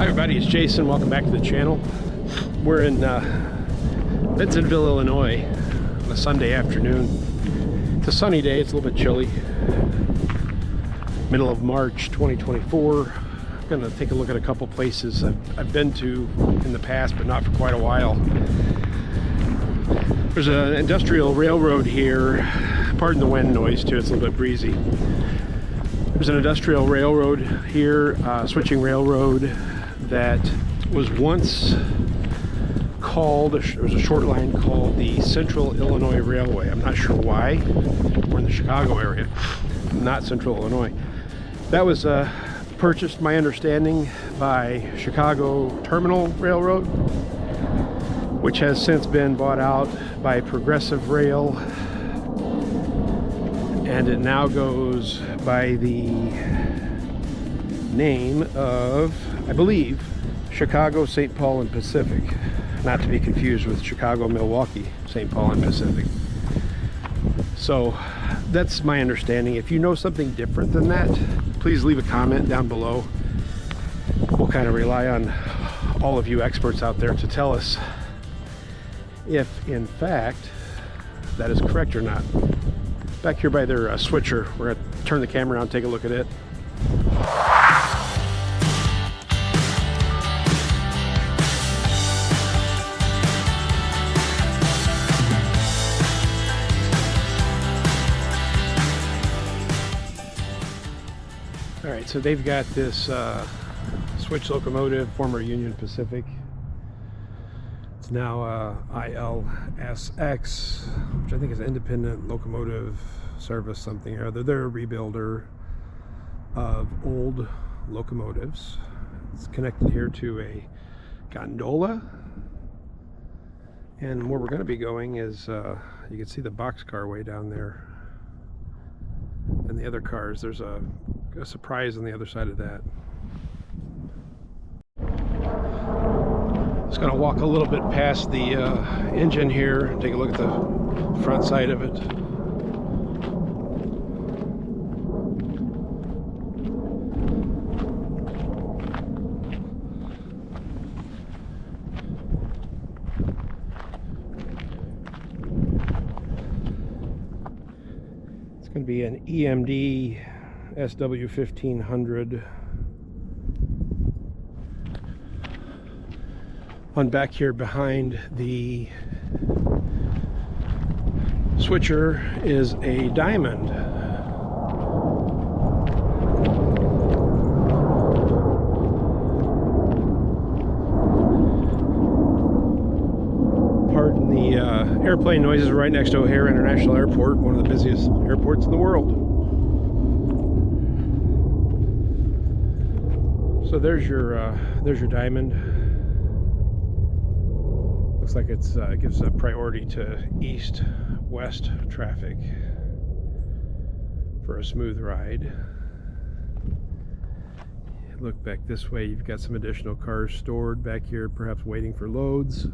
Hi everybody, it's Jason. Welcome back to the channel. We're in Bensenville, Illinois on a Sunday afternoon. It's a sunny day, it's a little bit chilly. Middle of March 2024. I'm gonna take a look at a couple places I've been to in the past, but not for quite a while. There's an industrial railroad here. Pardon the wind noise too, it's a little bit breezy. There's an industrial railroad here, switching railroad, that was once called, there was a short line called the Central Illinois Railway. I'm not sure why. We're in the Chicago area, not Central Illinois. That was purchased, my understanding, by Chicago Terminal Railroad, which has since been bought out by Progressive Rail, and it now goes by the name of, I believe, Chicago, St. Paul, and Pacific. Not to be confused with Chicago, Milwaukee, St. Paul, and Pacific. So that's my understanding. If you know something different than that, please leave a comment down below. We'll kind of rely on all of you experts out there to tell us if, in fact, that is correct or not. Back here by their switcher, we're going to turn the camera around and take a look at it. Alright, so they've got this switch locomotive, former Union Pacific. It's now ILSX, which I think is Independent Locomotive Service something or other. They're a rebuilder of old locomotives. It's connected here to a gondola. And where we're going to be going is, you can see the boxcar way down there. And the other cars, there's a surprise on the other side of that. Just gonna walk a little bit past the engine here and take a look at the front side of it. It's gonna be an EMD SW 1500. On back here behind the switcher is a diamond. Pardon the airplane noises. Right next to O'Hare International Airport, one of the busiest airports in the world. So there's your diamond. Looks like it's gives a priority to east-west traffic for a smooth ride. Look back this way, you've got some additional cars stored back here, perhaps waiting for loads.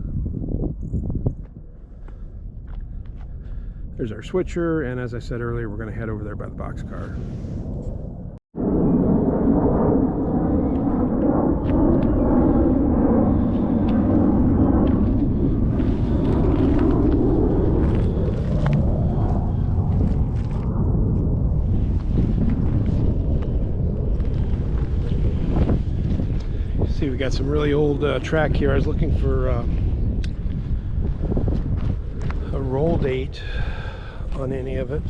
There's our switcher, and as I said earlier, we're going to head over there by the boxcar. See, we got some really old track here. I was looking for a roll date on any of it.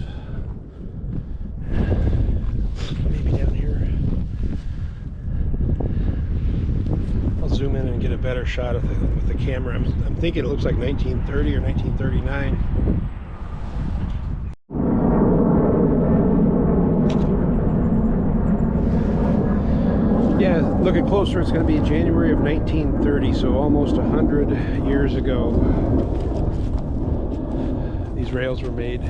Maybe down here. I'll zoom in and get a better shot of with the camera. I'm thinking it looks like 1930 or 1939. Yeah, looking closer, it's going to be January of 1930, so almost 100 years ago these rails were made.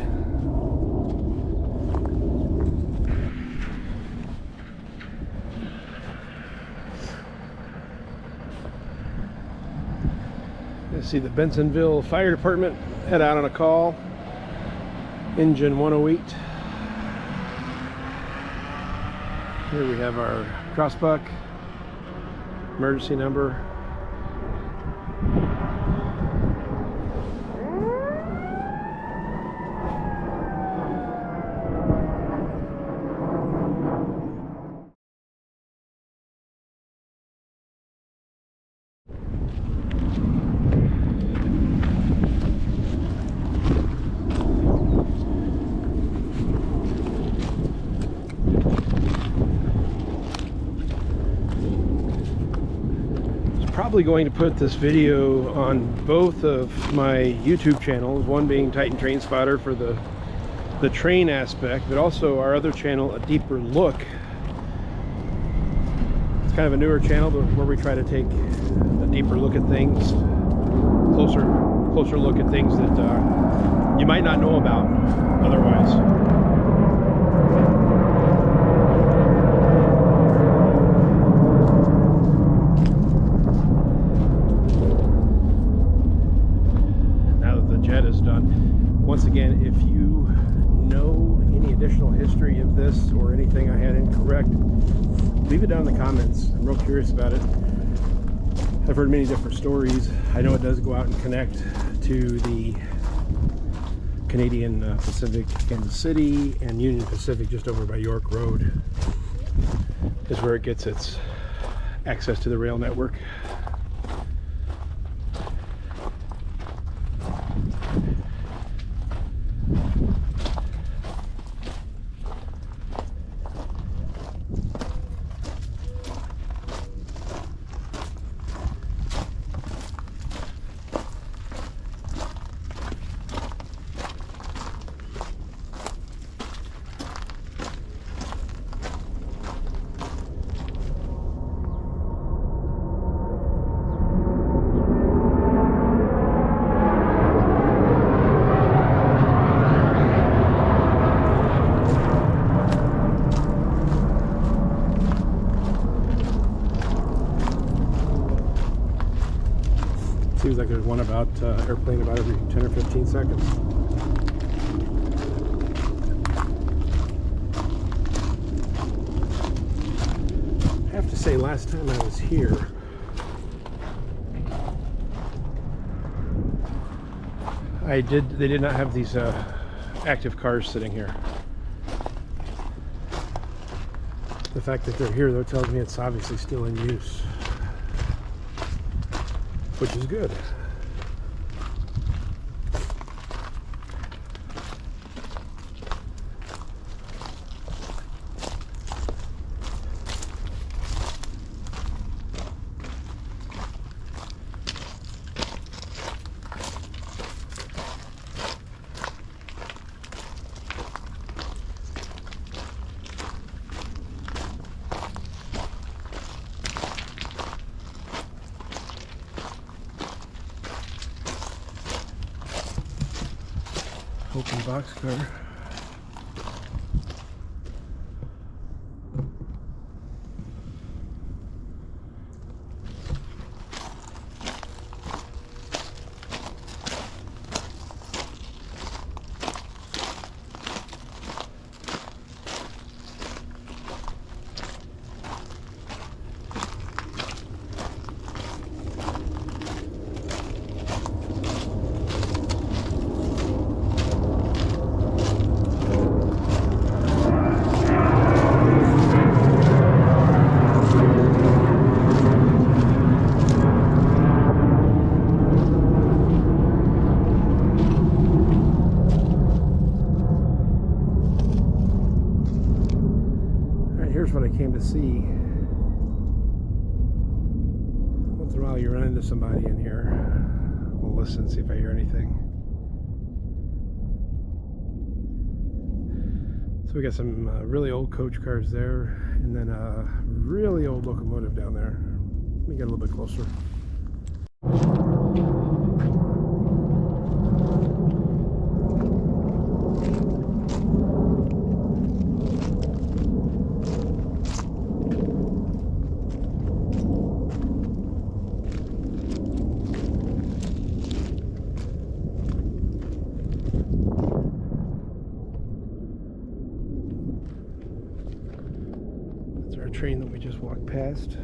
Let's see, the Bensenville Fire Department head out on a call. Engine 108. Here we have our crossbuck. emergency number. Probably going to put this video on both of my YouTube channels, one being Titan Train Spotter for the train aspect, but also our other channel, A Deeper Look. It's kind of a newer channel where we try to take a deeper look at things, closer look at things that you might not know about otherwise. Once again, if you know any additional history of this or anything I had incorrect, leave it down in the comments. I'm real curious about it. I've heard many different stories. I know it does go out and connect to the Canadian Pacific, Kansas City, and Union Pacific just over by York Road is where it gets its access to the rail network. Seems like there's one about airplane about every 10 or 15 seconds. I have to say, last time I was here, they did not have these active cars sitting here. The fact that they're here, though, tells me it's obviously still in use, which is good. Open boxcar. Here's what I came to see. Once in a while you run into somebody in here. We'll listen, see if I hear anything. So we got some really old coach cars there, and then a really old locomotive down there. Let me get a little bit closer. Train that we just walked past.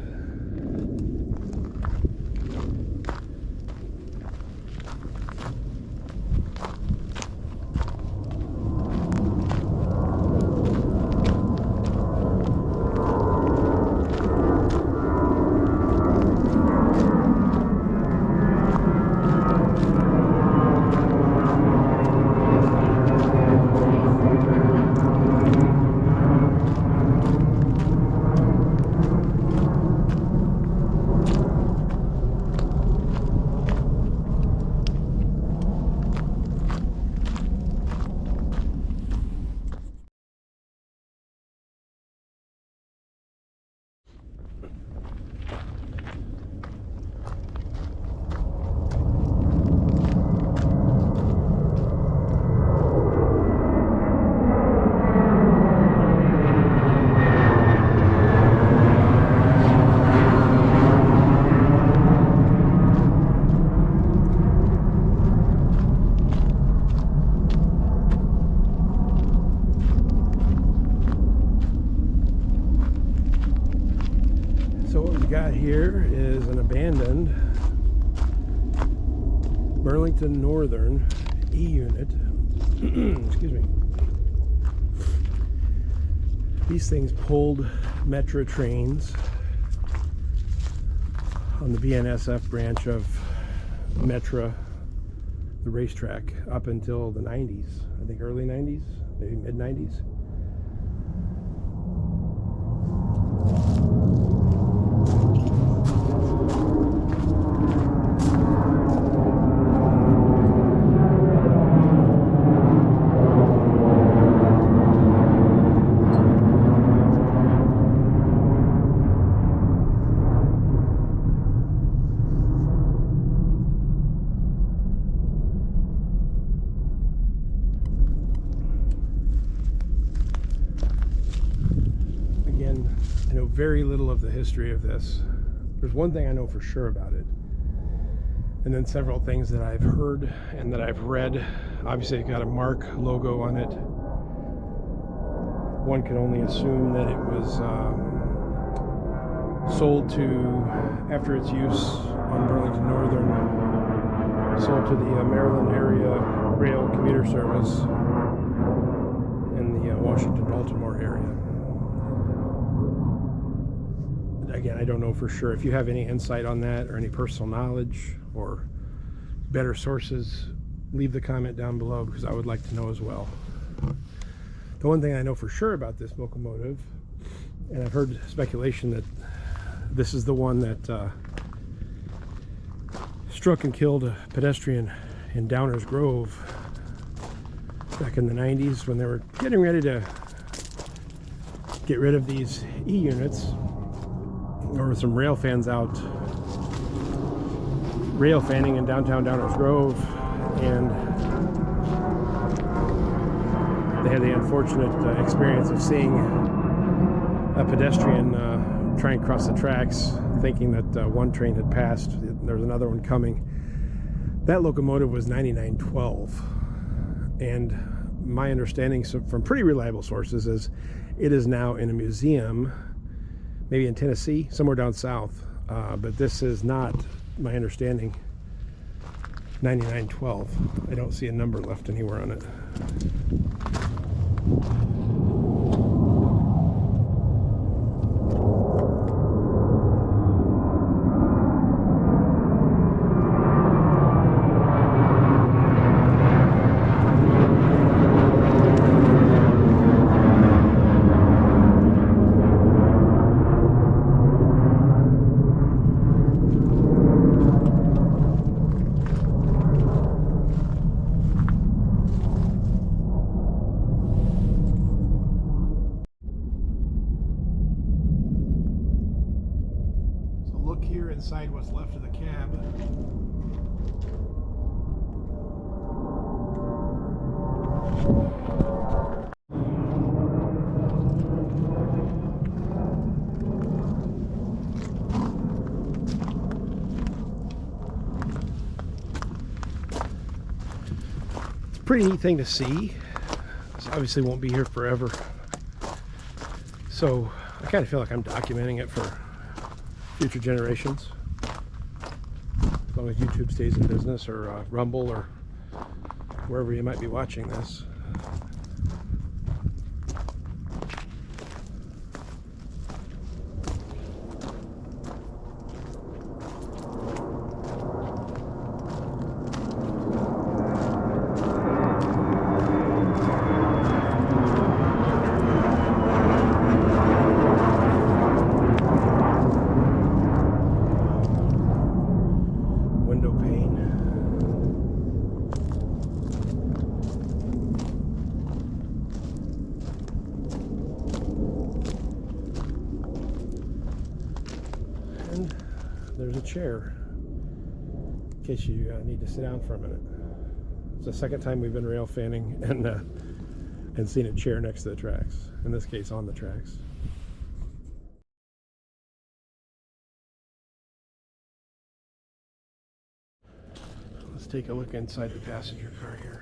So what we've got here is an abandoned Burlington Northern E-unit. Excuse me. These things pulled metro trains on the BNSF branch of Metra, the racetrack, up until the 90s. I think early 90s, maybe mid 90s. I know very little of the history of this. There's one thing I know for sure about it, and then several things that I've heard and that I've read. Obviously it got a MARC logo on it. One can only assume that it was sold to, after its use on Burlington Northern, sold to the Maryland area rail commuter service in the Washington-Baltimore area. Again, I don't know for sure. If you have any insight on that or any personal knowledge or better sources, leave the comment down below, because I would like to know as well. The one thing I know for sure about this locomotive, and I've heard speculation that this is the one that struck and killed a pedestrian in Downers Grove back in the 90s when they were getting ready to get rid of these E-units. There were some rail fans out rail fanning in downtown Downers Grove, and they had the unfortunate experience of seeing a pedestrian try and cross the tracks, thinking that one train had passed. There was another one coming. That locomotive was 9912, and my understanding from pretty reliable sources is it is now in a museum, maybe in Tennessee, somewhere down south, but this is not, my understanding, 9912. I don't see a number left anywhere on it. Look here inside what's left of the cab. It's a pretty neat thing to see. This obviously won't be here forever, so I kind of feel like I'm documenting it for future generations, as long as YouTube stays in business, or Rumble, or wherever you might be watching this. There's a chair in case you need to sit down for a minute. It's the second time we've been rail fanning and seen a chair next to the tracks, in this case on the tracks. Let's take a look inside the passenger car here.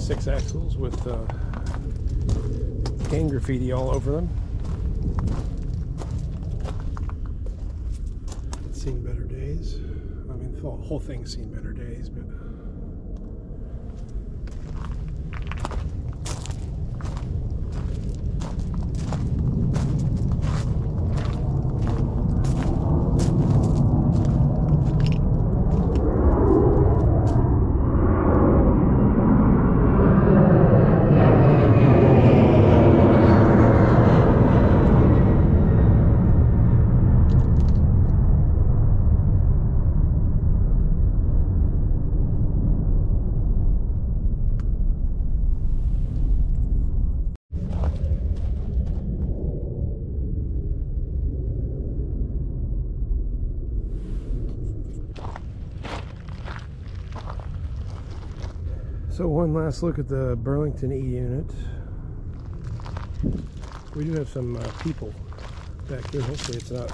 6 axles with gang graffiti all over them. It's seen better days. I mean, the whole thing's seen better days, but so one last look at the Burlington E-unit. We do have some people back here. Hopefully it's not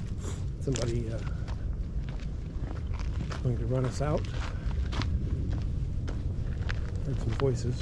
somebody going to run us out. Heard some voices.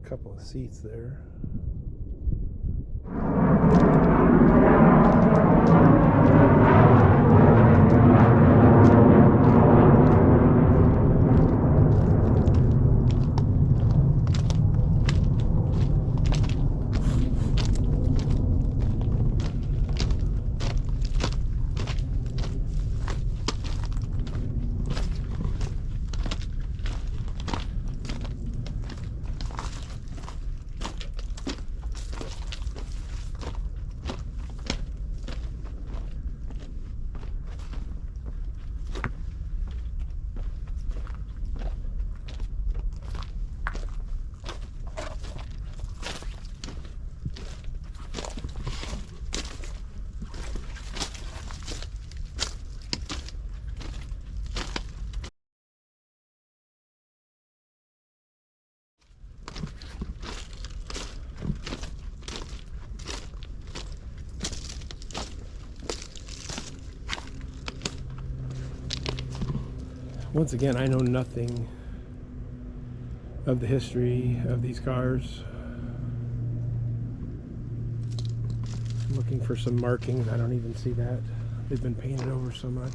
Couple of seats there. Once again, I know nothing of the history of these cars. I'm looking for some markings. I don't even see that. They've been painted over so much.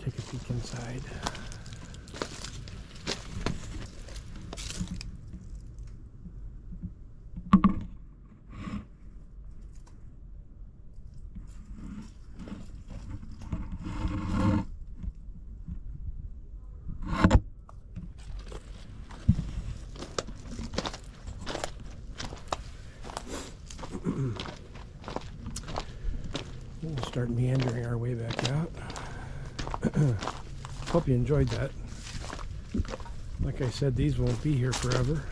Take a peek inside. We'll start meandering our way back out. Hope you enjoyed that. Like I said, these won't be here forever.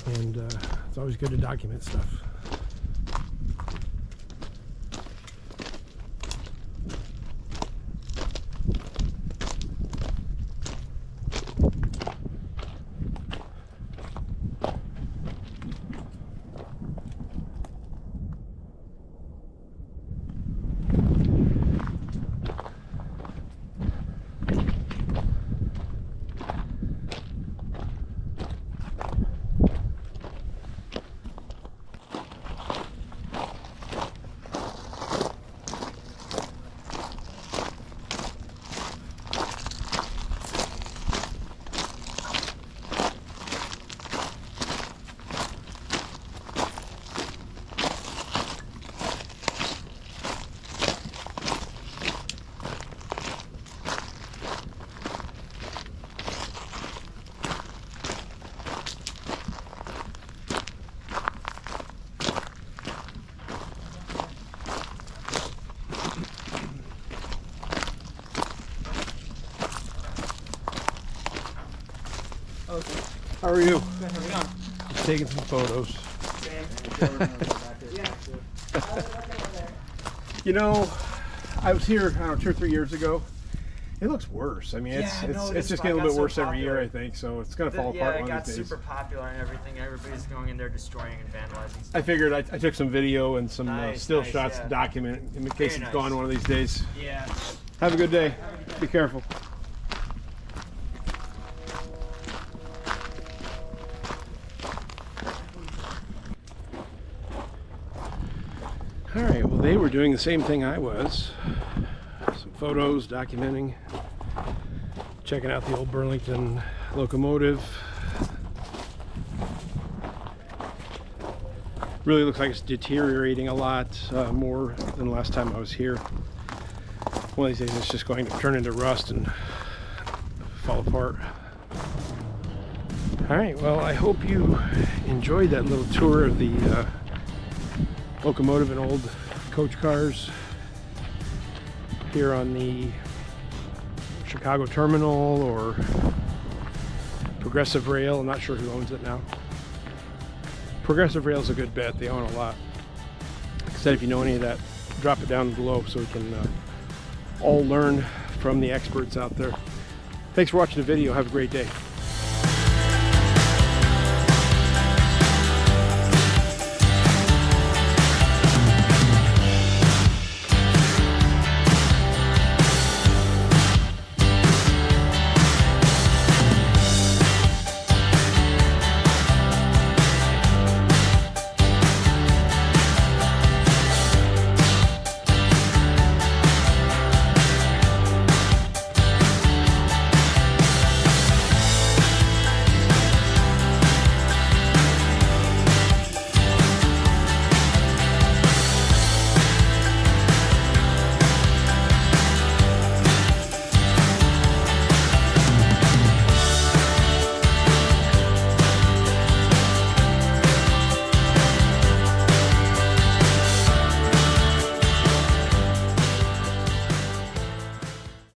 And it's always good to document stuff. How are you? Good, how's it going? Just taking some photos. You know, I was here, I don't know, 2 or 3 years ago. It looks worse. I mean, it's just getting a little bit worse every year, I think. So it's going to fall apart one of these days. Yeah, it got super popular and everything. Everybody's going in there destroying and vandalizing stuff. I figured I took some video and some still shots to document it in case it's gone one of these days. Yeah. Have a good day. Be careful. All right, well, they were doing the same thing I was. Some photos, documenting, checking out the old Burlington locomotive. Really looks like it's deteriorating a lot more than the last time I was here. One of these days it's just going to turn into rust and fall apart. All right, well, I hope you enjoyed that little tour of the locomotive and old coach cars here on the Chicago Terminal or Progressive Rail. I'm not sure who owns it now. Progressive Rail is a good bet. They own a lot. Like I said, if you know any of that, drop it down below so we can all learn from the experts out there. Thanks for watching the video. Have a great day.